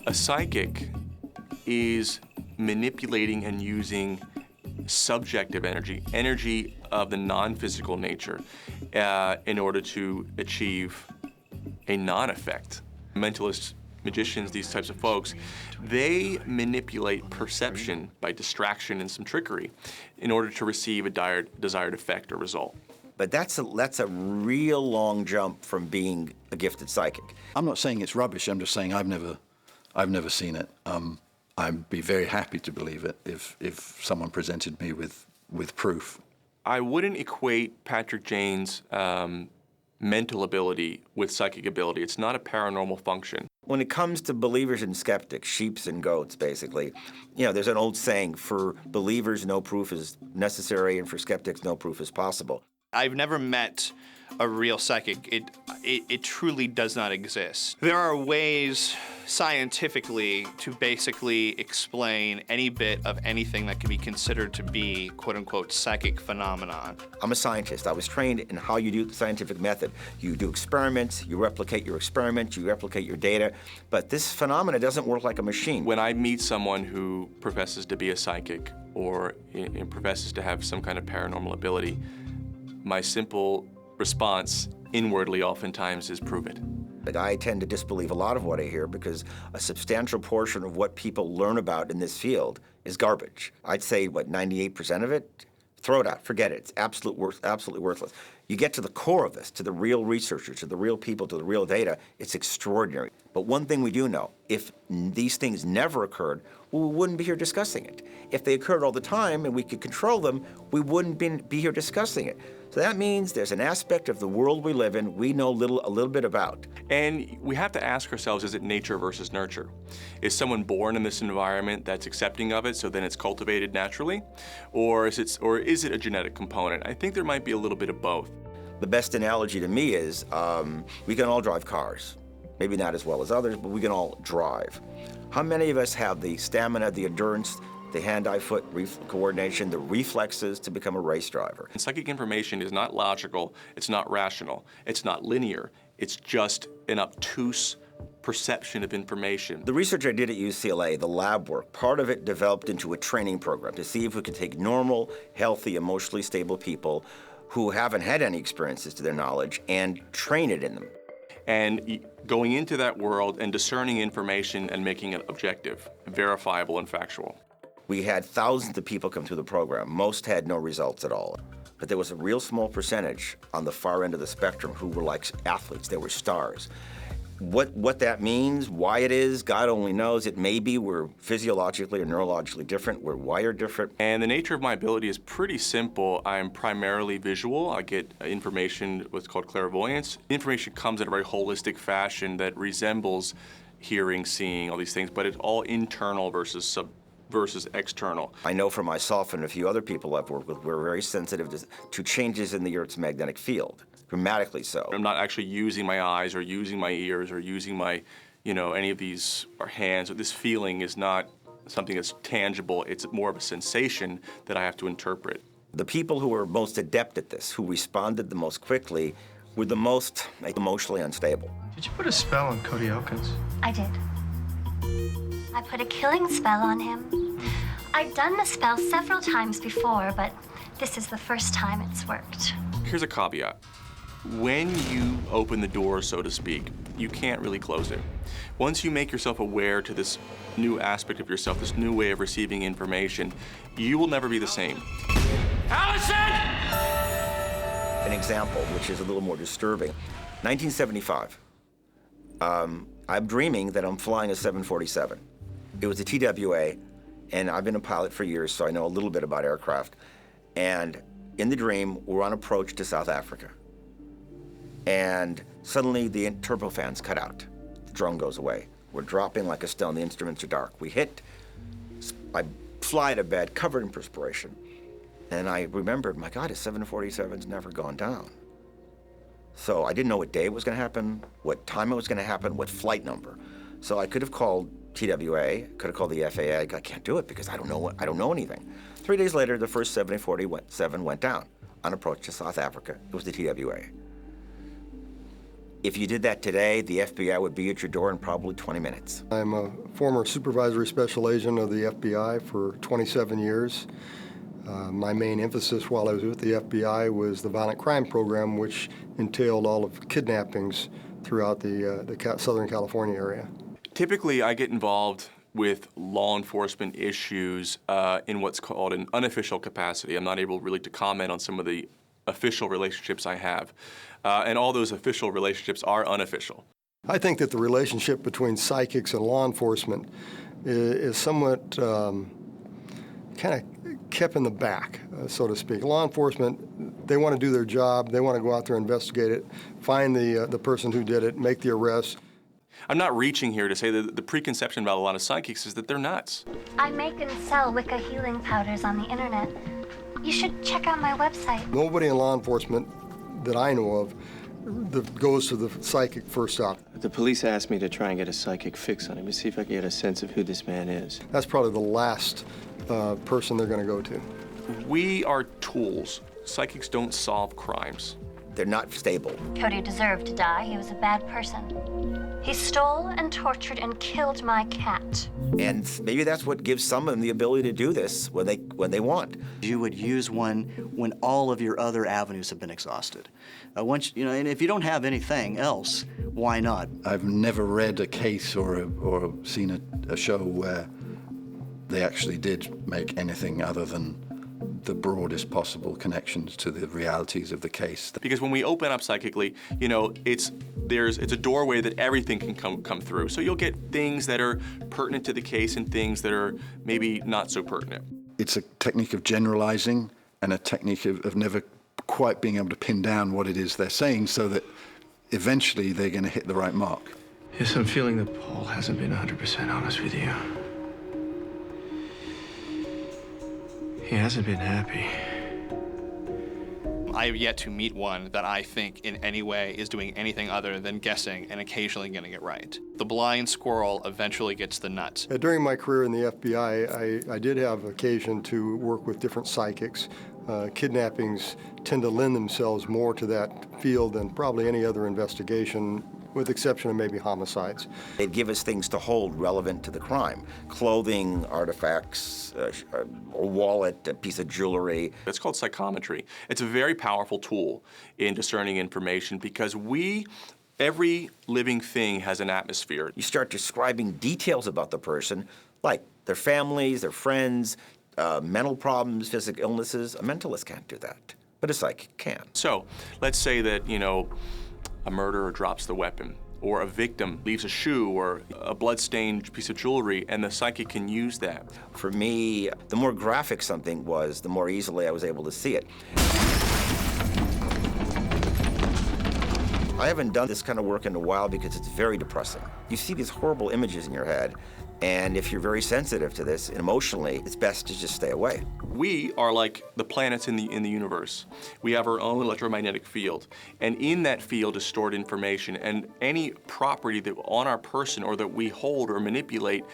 A psychic is manipulating and using subjective energy of the non-physical nature, in order to achieve a non-effect. Mentalists, magicians, these types of folks, they manipulate perception by distraction and some trickery in order to receive a desired effect or result. But that's a real long jump from being a gifted psychic. I'm not saying it's rubbish. I'm just saying I've never seen it. I'd be very happy to believe it if someone presented me with proof. I wouldn't equate Patrick Jane's mental ability with psychic ability. It's not a paranormal function. When it comes to believers and skeptics, sheeps and goats, basically, there's an old saying, for believers, no proof is necessary, and for skeptics, no proof is possible. I've never met a real psychic. It truly does not exist. There are ways scientifically to basically explain any bit of anything that can be considered to be quote-unquote psychic phenomenon. I'm a scientist. I was trained in how you do the scientific method. You do experiments, you replicate your experiments, you replicate your data, but this phenomena doesn't work like a machine. When I meet someone who professes to be a psychic or professes to have some kind of paranormal ability, my simple response inwardly oftentimes is prove it. But I tend to disbelieve a lot of what I hear because a substantial portion of what people learn about in this field is garbage. I'd say, 98% of it? Throw it out, forget it. It's absolutely worthless. You get to the core of this, to the real researchers, to the real people, to the real data, it's extraordinary. But one thing we do know, if these things never occurred, we wouldn't be here discussing it. If they occurred all the time and we could control them, we wouldn't be here discussing it. So that means there's an aspect of the world we live in we know a little bit about. And we have to ask ourselves, is it nature versus nurture? Is someone born in this environment that's accepting of it, so then it's cultivated naturally? Or is it a genetic component? I think there might be a little bit of both. The best analogy to me is we can all drive cars. Maybe not as well as others, but we can all drive. How many of us have the stamina, the endurance, the hand-eye-foot coordination, the reflexes to become a race driver? And psychic information is not logical, it's not rational, it's not linear, it's just an obtuse perception of information. The research I did at UCLA, the lab work, part of it developed into a training program to see if we could take normal, healthy, emotionally stable people who haven't had any experiences to their knowledge and train it in them. And going into that world and discerning information and making it objective, verifiable, and factual. We had thousands of people come through the program. Most had no results at all. But there was a real small percentage on the far end of the spectrum who were like athletes. They were stars. What that means, why it is, God only knows. It may be we're physiologically or neurologically different. We're wired different. And the nature of my ability is pretty simple. I'm primarily visual. I get information, what's called clairvoyance. Information comes in a very holistic fashion that resembles hearing, seeing, all these things, but it's all internal versus external. I know for myself and a few other people I've worked with, we're very sensitive to changes in the Earth's magnetic field, dramatically so. I'm not actually using my eyes or using my ears or using my, any of these, or hands. This feeling is not something that's tangible. It's more of a sensation that I have to interpret. The people who were most adept at this, who responded the most quickly, were the most emotionally unstable. Did you put a spell on Cody Elkins? I did. I put a killing spell on him. I've done the spell several times before, but this is the first time it's worked. Here's a caveat. When you open the door, so to speak, you can't really close it. Once you make yourself aware to this new aspect of yourself, this new way of receiving information, you will never be the same. Allison! An example, which is a little more disturbing. 1975. I'm dreaming that I'm flying a 747. It was a TWA, and I've been a pilot for years, so I know a little bit about aircraft. And in the dream, we're on approach to South Africa. And suddenly the turbofans cut out. The drone goes away. We're dropping like a stone. The instruments are dark. We hit. I fly to bed, covered in perspiration. And I remembered, my God, a 747's never gone down. So I didn't know what day it was going to happen, what time it was going to happen, what flight number. So I could have called TWA, could have called the FAA. I can't do it because I don't know anything. 3 days later, the first 747 went down on approach to South Africa. It was the TWA. If you did that today, the FBI would be at your door in probably 20 minutes. I'm a former supervisory special agent of the FBI for 27 years. My main emphasis while I was with the FBI was the violent crime program, which entailed all of kidnappings throughout the Southern California area. Typically, I get involved with law enforcement issues in what's called an unofficial capacity. I'm not able really to comment on some of the official relationships I have. And all those official relationships are unofficial. I think that the relationship between psychics and law enforcement is somewhat kind of kept in the back, so to speak. Law enforcement, they want to do their job. They want to go out there and investigate it, find the person who did it, make the arrest. I'm not reaching here to say that the preconception about a lot of psychics is that they're nuts. I make and sell Wicca healing powders on the internet. You should check out my website. Nobody in law enforcement that I know of that goes to the psychic first up. The police asked me to try and get a psychic fix on him to see if I could get a sense of who this man is. That's probably the last person they're going to go to. We are tools. Psychics don't solve crimes. They're not stable. Cody deserved to die. He was a bad person. He stole and tortured and killed my cat. And maybe that's what gives some of them the ability to do this when they want. You would use one when all of your other avenues have been exhausted. Once and if you don't have anything else, why not? I've never read a case or seen a show where they actually did make anything other than the broadest possible connections to the realities of the case. Because when we open up psychically, it's a doorway that everything can come through. So you'll get things that are pertinent to the case and things that are maybe not so pertinent. It's a technique of generalizing and a technique of never quite being able to pin down what it is they're saying so that eventually they're going to hit the right mark. Yes, I'm feeling that Paul hasn't been 100% honest with you. He hasn't been happy. I have yet to meet one that I think in any way is doing anything other than guessing and occasionally getting it right. The blind squirrel eventually gets the nuts. During my career in the FBI, I did have occasion to work with different psychics. Kidnappings tend to lend themselves more to that field than probably any other investigation, with the exception of maybe homicides. They'd give us things to hold relevant to the crime. Clothing, artifacts, a wallet, a piece of jewelry. That's called psychometry. It's a very powerful tool in discerning information because every living thing has an atmosphere. You start describing details about the person, like their families, their friends, mental problems, physical illnesses. A mentalist can't do that, but a psychic can. So let's say that, a murderer drops the weapon, or a victim leaves a shoe or a blood-stained piece of jewelry, and the psychic can use that. For me, the more graphic something was, the more easily I was able to see it. I haven't done this kind of work in a while because it's very depressing. You see these horrible images in your head, and if you're very sensitive to this emotionally, it's best to just stay away. We are like the planets in the universe. We have our own electromagnetic field, and in that field is stored information, and any property that on our person or that we hold or manipulate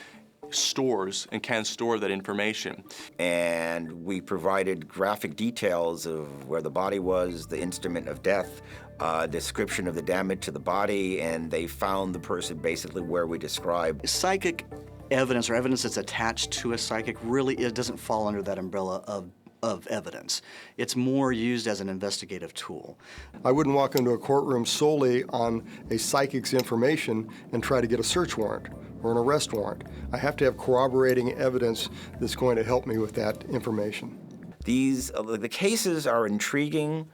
stores and can store that information. And we provided graphic details of where the body was, the instrument of death, description of the damage to the body, and they found the person basically where we described. Psychic evidence or evidence that's attached to a psychic really doesn't fall under that umbrella of evidence. It's more used as an investigative tool. I wouldn't walk into a courtroom solely on a psychic's information and try to get a search warrant or an arrest warrant. I have to have corroborating evidence that's going to help me with that information. The cases are intriguing,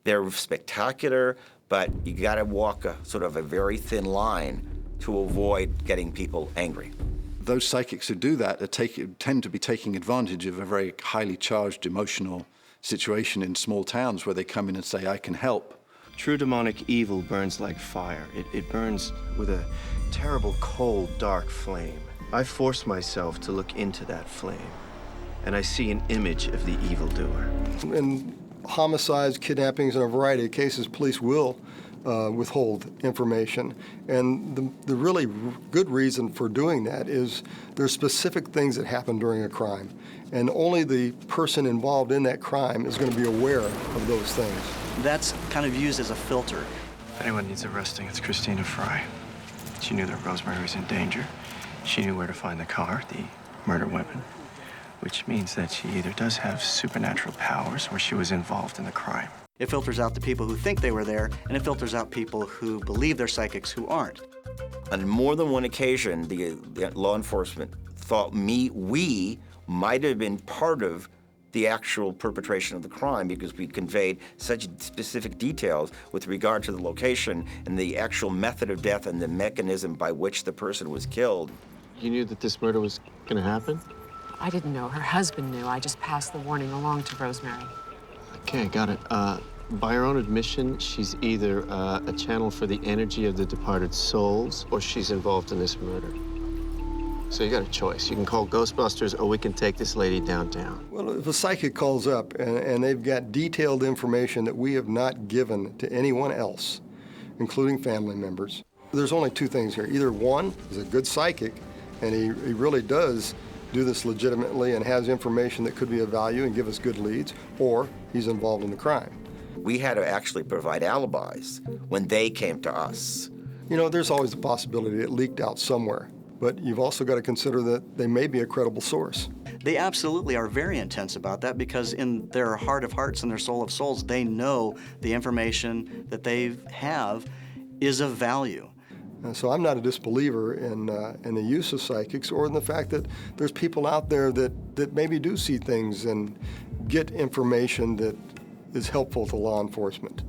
they're spectacular, but you gotta walk a very thin line to avoid getting people angry. Those psychics who do that tend to be taking advantage of a very highly charged emotional situation in small towns where they come in and say, I can help. True demonic evil burns like fire. It burns with a terrible, cold, dark flame. I force myself to look into that flame, and I see an image of the evildoer. In homicides, kidnappings, and a variety of cases, police will withhold information. And the really good reason for doing that is there's specific things that happen during a crime. And only the person involved in that crime is going to be aware of those things. That's kind of used as a filter. If anyone needs arresting, it's Christina Fry. She knew that Rosemary was in danger. She knew where to find the car, the murder weapon, which means that she either does have supernatural powers or she was involved in the crime. It filters out the people who think they were there, and it filters out people who believe they're psychics who aren't. On more than one occasion, the law enforcement thought we might have been part of the actual perpetration of the crime because we conveyed such specific details with regard to the location and the actual method of death and the mechanism by which the person was killed. You knew that this murder was going to happen? I didn't know. Her husband knew. I just passed the warning along to Rosemary. Okay, got it. By her own admission, she's either a channel for the energy of the departed souls or she's involved in this murder. So you got a choice. You can call Ghostbusters or we can take this lady downtown. Well, if a psychic calls up and they've got detailed information that we have not given to anyone else, including family members, there's only two things here. Either one is a good psychic and he really does do this legitimately and has information that could be of value and give us good leads, or he's involved in the crime. We had to actually provide alibis when they came to us. You know, there's always the possibility it leaked out somewhere, but you've also got to consider that they may be a credible source. They absolutely are very intense about that because in their heart of hearts and their soul of souls, they know the information that they have is of value. So I'm not a disbeliever in the use of psychics or in the fact that there's people out there that maybe do see things and get information that is helpful to law enforcement.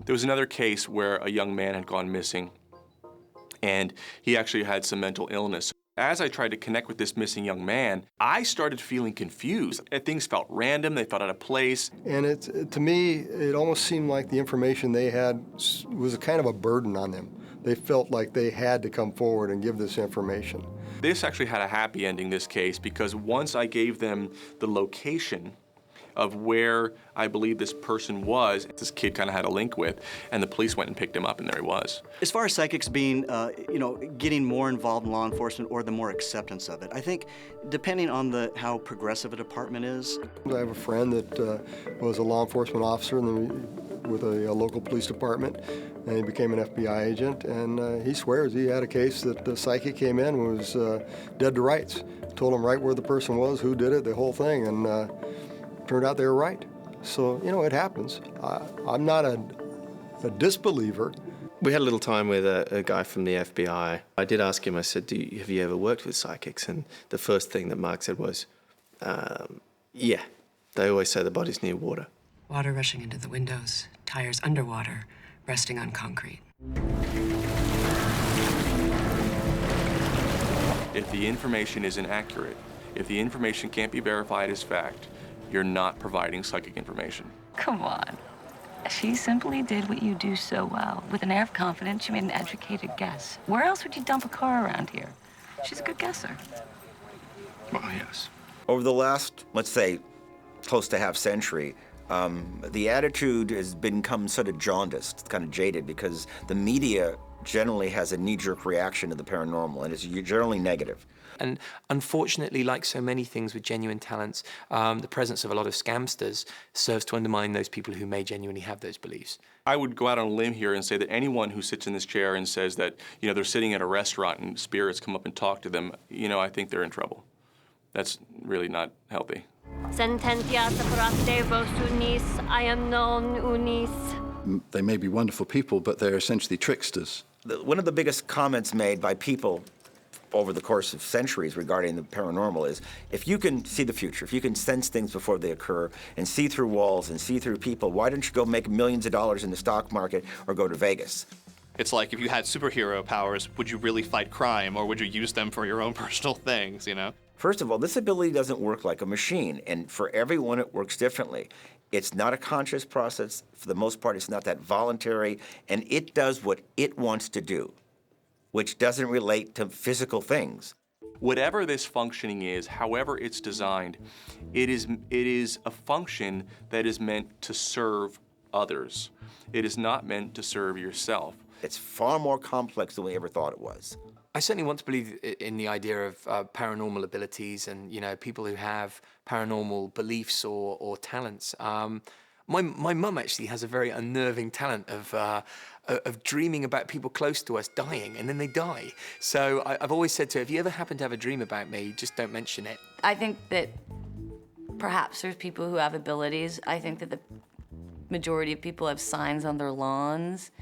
There was another case where a young man had gone missing, and he actually had some mental illness. As I tried to connect with this missing young man, I started feeling confused. Things felt random, they felt out of place. And to me, it almost seemed like the information they had was a kind of a burden on them. They felt like they had to come forward and give this information. This actually had a happy ending, this case, because once I gave them the location of where I believe this person was, this kid kind of had a link with, and the police went and picked him up, and there he was. As far as psychics being, getting more involved in law enforcement or the more acceptance of it, I think depending on how progressive a department is. I have a friend that was a law enforcement officer with a local police department, and he became an FBI agent, and he swears he had a case that the psychic came in and was dead to rights. Told him right where the person was, who did it, the whole thing, and turned out they were right. So, it happens. I'm not a disbeliever. We had a little time with a guy from the FBI. I did ask him, I said, have you ever worked with psychics? And the first thing that Mark said was, yeah, they always say the body's near water. Water rushing into the windows, tires underwater, resting on concrete. If the information is inaccurate, if the information can't be verified as fact, you're not providing psychic information. Come on. She simply did what you do so well. With an air of confidence, she made an educated guess. Where else would you dump a car around here? She's a good guesser. Well, yes. Over the last, let's say, close to half century, the attitude has become sort of jaundiced, kind of jaded, because the media generally has a knee-jerk reaction to the paranormal, and it's generally negative. And unfortunately, like so many things with genuine talents, the presence of a lot of scamsters serves to undermine those people who may genuinely have those beliefs. I would go out on a limb here and say that anyone who sits in this chair and says that, they're sitting at a restaurant and spirits come up and talk to them, I think they're in trouble. That's really not healthy. Sententia separate vos unis, I am non unis. They may be wonderful people, but they're essentially tricksters. One of the biggest comments made by people over the course of centuries regarding the paranormal is, if you can see the future, if you can sense things before they occur and see through walls and see through people, why don't you go make millions of dollars in the stock market or go to Vegas? It's like, if you had superhero powers, would you really fight crime, or would you use them for your own personal things, First of all, this ability doesn't work like a machine, and for everyone it works differently. It's not a conscious process. For the most part, it's not that voluntary, and it does what it wants to do, which doesn't relate to physical things. Whatever this functioning is, however it's designed, it is a function that is meant to serve others. It is not meant to serve yourself. It's far more complex than we ever thought it was. I certainly want to believe in the idea of paranormal abilities and, people who have paranormal beliefs or talents. My mum actually has a very unnerving talent of dreaming about people close to us dying, and then they die. So I've always said to her, if you ever happen to have a dream about me, just don't mention it. I think that perhaps there's people who have abilities. I think that the majority of people have signs on their lawns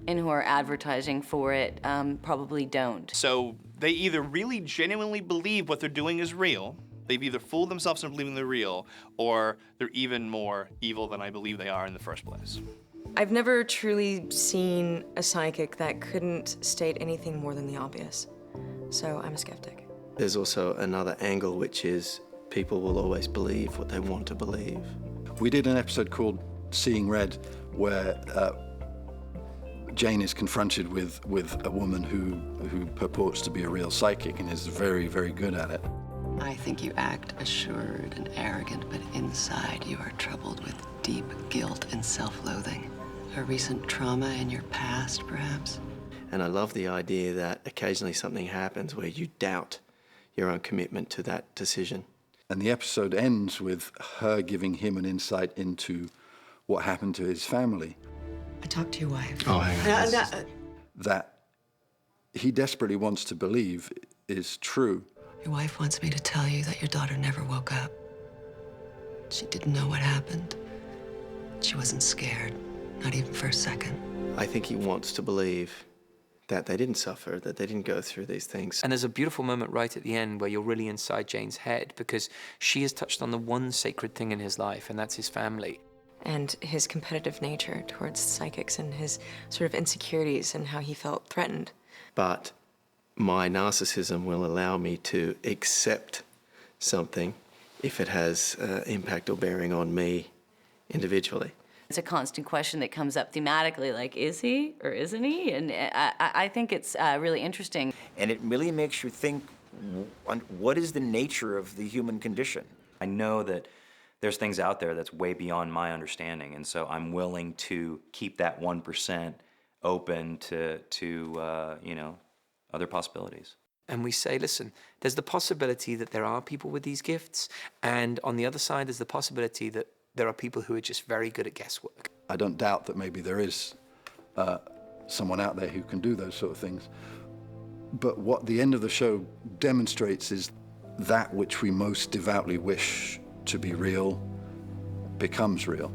and who are advertising for it probably don't. So they either really genuinely believe what they're doing is real, they've either fooled themselves into believing they're real, or they're even more evil than I believe they are in the first place. I've never truly seen a psychic that couldn't state anything more than the obvious. So I'm a skeptic. There's also another angle, which is people will always believe what they want to believe. We did an episode called Seeing Red, where Jane is confronted with a woman who purports to be a real psychic and is very, very good at it. I think you act assured and arrogant, but inside you are troubled with deep guilt and self-loathing. A recent trauma in your past, perhaps? And I love the idea that occasionally something happens where you doubt your own commitment to that decision. And the episode ends with her giving him an insight into what happened to his family. I talked to your wife. Oh, hang on. That he desperately wants to believe is true. Your wife wants me to tell you that your daughter never woke up. She didn't know what happened. She wasn't scared, not even for a second. I think he wants to believe that they didn't suffer, that they didn't go through these things. And there's a beautiful moment right at the end where you're really inside Jane's head, because she has touched on the one sacred thing in his life, and that's his family. And his competitive nature towards psychics and his sort of insecurities and how he felt threatened. But my narcissism will allow me to accept something if it has impact or bearing on me individually. It's a constant question that comes up thematically, like, is he or isn't he? And I think it's really interesting. And it really makes you think, what is the nature of the human condition? I know that there's things out there that's way beyond my understanding, and so I'm willing to keep that 1% open to you know, other possibilities. And we say, listen, there's the possibility that there are people with these gifts, and on the other side, there's the possibility that there are people who are just very good at guesswork. I don't doubt that maybe there is someone out there who can do those sort of things. But what the end of the show demonstrates is that which we most devoutly wish to be real becomes real.